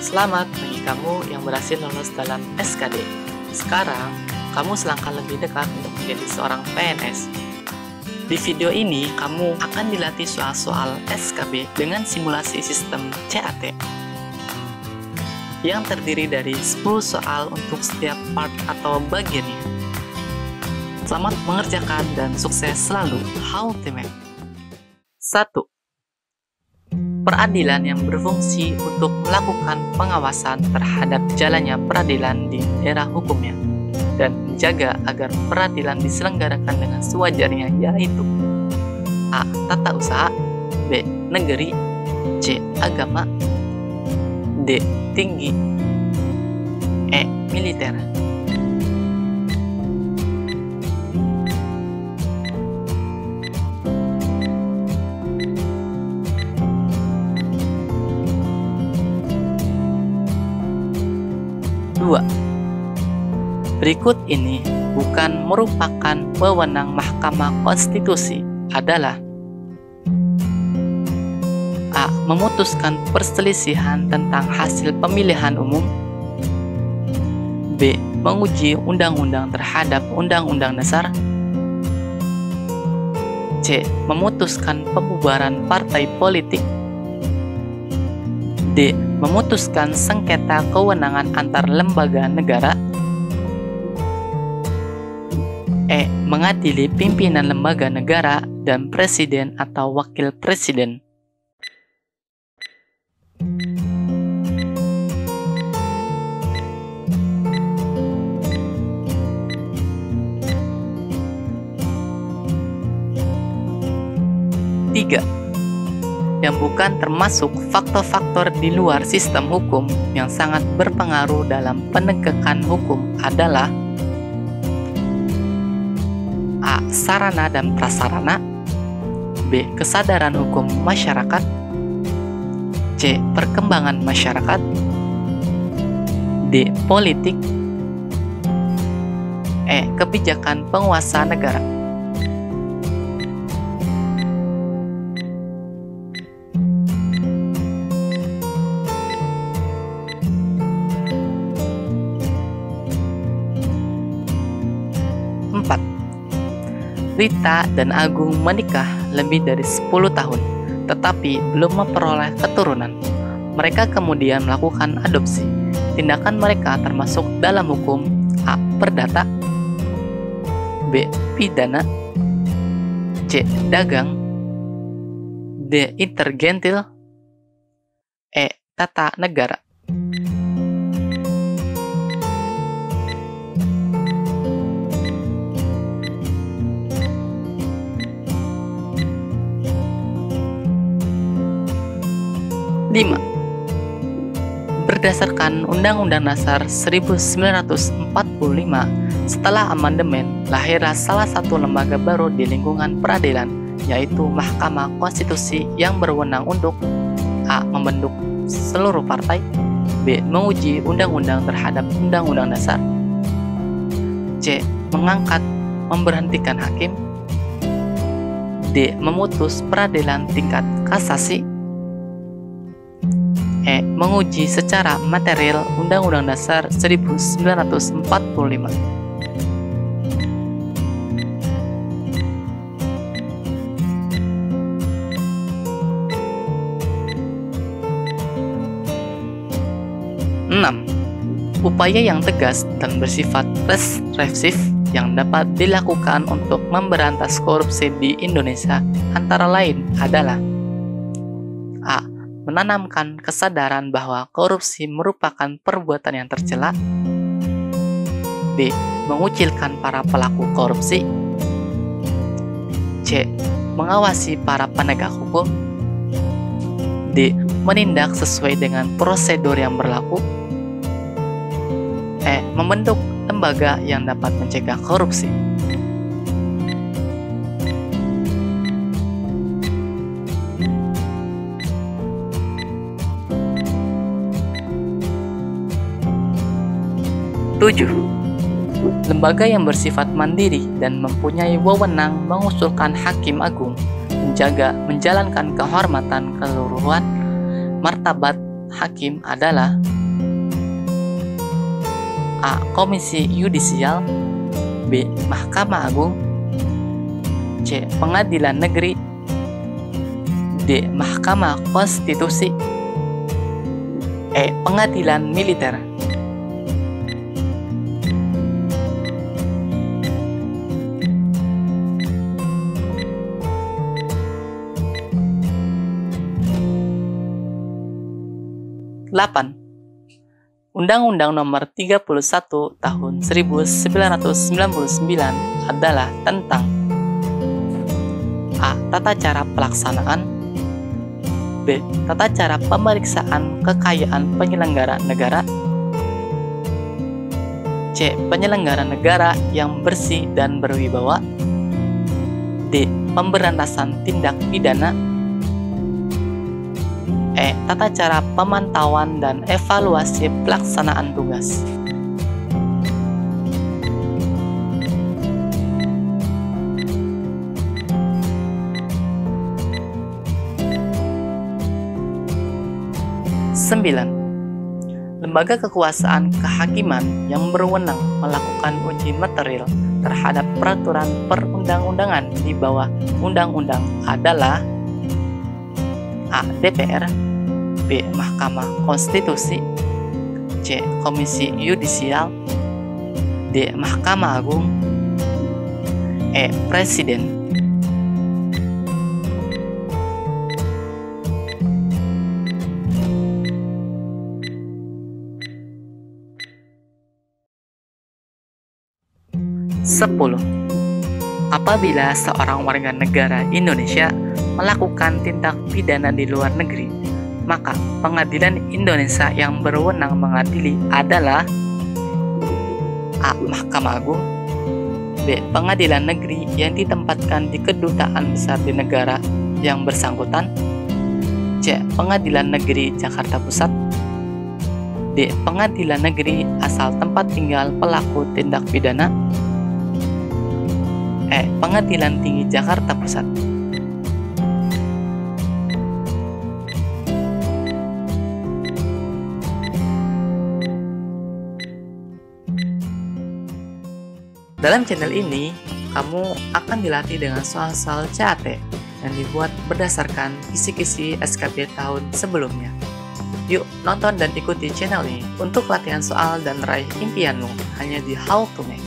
Selamat bagi kamu yang berhasil lolos dalam SKD. Sekarang, kamu selangkah lebih dekat untuk menjadi seorang PNS. Di video ini, kamu akan dilatih soal-soal SKB dengan simulasi sistem CAT yang terdiri dari 10 soal untuk setiap part atau bagiannya. Selamat mengerjakan dan sukses selalu. Ultimate. 1. Peradilan yang berfungsi untuk melakukan pengawasan terhadap jalannya peradilan di daerah hukumnya dan menjaga agar peradilan diselenggarakan dengan sewajarnya, yaitu A. Tata usaha, B. Negeri, C. Agama, D. Tinggi, E. Militer. Berikut ini bukan merupakan wewenang Mahkamah Konstitusi adalah A. Memutuskan perselisihan tentang hasil pemilihan umum, B. Menguji undang-undang terhadap undang-undang dasar, C. Memutuskan pembubaran partai politik, D. Memutuskan sengketa kewenangan antar lembaga negara, E. Mengadili pimpinan lembaga negara dan presiden atau wakil presiden. Tiga, yang bukan termasuk faktor-faktor di luar sistem hukum yang sangat berpengaruh dalam penegakan hukum adalah A. Sarana dan prasarana, B. Kesadaran hukum masyarakat, C. Perkembangan masyarakat, D. Politik, E. Kebijakan penguasa negara. Rita dan Agung menikah lebih dari 10 tahun, tetapi belum memperoleh keturunan. Mereka kemudian melakukan adopsi. Tindakan mereka termasuk dalam hukum A. Perdata, B. Pidana, C. Dagang, D. Intergentil, E. Tata negara. Berdasarkan Undang-Undang Dasar 1945, setelah amandemen, lahirlah salah satu lembaga baru di lingkungan peradilan, yaitu Mahkamah Konstitusi yang berwenang untuk A. Membentuk seluruh partai, B. Menguji undang-undang terhadap Undang-Undang Dasar, C. Mengangkat memberhentikan hakim, D. Memutus peradilan tingkat kasasi, E. Menguji secara material Undang-Undang Dasar 1945. Upaya yang tegas dan bersifat represif yang dapat dilakukan untuk memberantas korupsi di Indonesia antara lain adalah A. Menanamkan kesadaran bahwa korupsi merupakan perbuatan yang tercela, B. Mengucilkan para pelaku korupsi, C. Mengawasi para penegak hukum, D. Menindak sesuai dengan prosedur yang berlaku, E. Membentuk lembaga yang dapat mencegah korupsi. Lembaga yang bersifat mandiri dan mempunyai wewenang mengusulkan hakim agung, menjalankan kehormatan, keluruhan, martabat, hakim adalah A. Komisi Yudisial, B. Mahkamah Agung, C. Pengadilan Negeri, D. Mahkamah Konstitusi, E. Pengadilan Militer. Delapan. Undang-Undang Nomor 31 Tahun 1999 adalah tentang A. Tata cara pelaksanaan, B. Tata cara pemeriksaan kekayaan penyelenggara negara, C. Penyelenggara negara yang bersih dan berwibawa, D. Pemberantasan tindak pidana, E. Tata cara pemantauan dan evaluasi pelaksanaan tugas. Sembilan. Lembaga kekuasaan kehakiman yang berwenang melakukan uji material terhadap peraturan perundang-undangan di bawah undang-undang adalah A. DPR, B. Mahkamah Konstitusi, C. Komisi Yudisial, D. Mahkamah Agung, E. Presiden. Sepuluh. Apabila seorang warga negara Indonesia melakukan tindak pidana di luar negeri, maka pengadilan Indonesia yang berwenang mengadili adalah A. Mahkamah Agung, B. Pengadilan negeri yang ditempatkan di kedutaan besar di negara yang bersangkutan, C. Pengadilan negeri Jakarta Pusat, D. Pengadilan negeri asal tempat tinggal pelaku tindak pidana, E. Pengadilan Tinggi Jakarta Pusat. Dalam channel ini, kamu akan dilatih dengan soal-soal CAT yang dibuat berdasarkan kisi-kisi SKB tahun sebelumnya. Yuk, nonton dan ikuti channel ini untuk latihan soal dan raih impianmu hanya di How to Make.